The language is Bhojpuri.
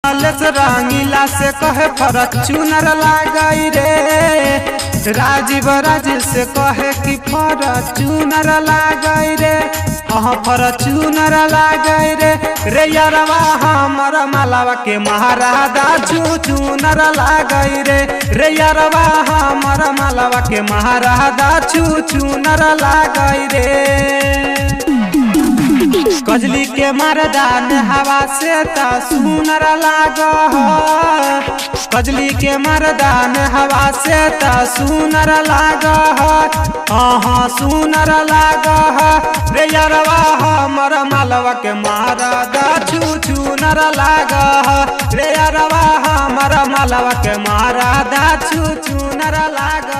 रंगीला से कहे फॉर्च्यूनर लागई रे, राजीव राज से कहे कि फॉर्च्यूनर लागई रे, फॉर्च्यूनर लागई रे। रे यारवा हमर मालवा के महाराजा चूचूनर लागई रे, रे यारवा हमर मालवा के महाराजा चूचूनर लागई रे। कजली के मर्दान हवा से ता सुनर लाग, कजली के मर्दान हवा से ता सुनर लाग, सुनर लाग। रे यारवा हमर मालवा के महाराजा चूचूनर लाग, रे यारवा हमर मालवा के महाराजा चूचूनर लाग।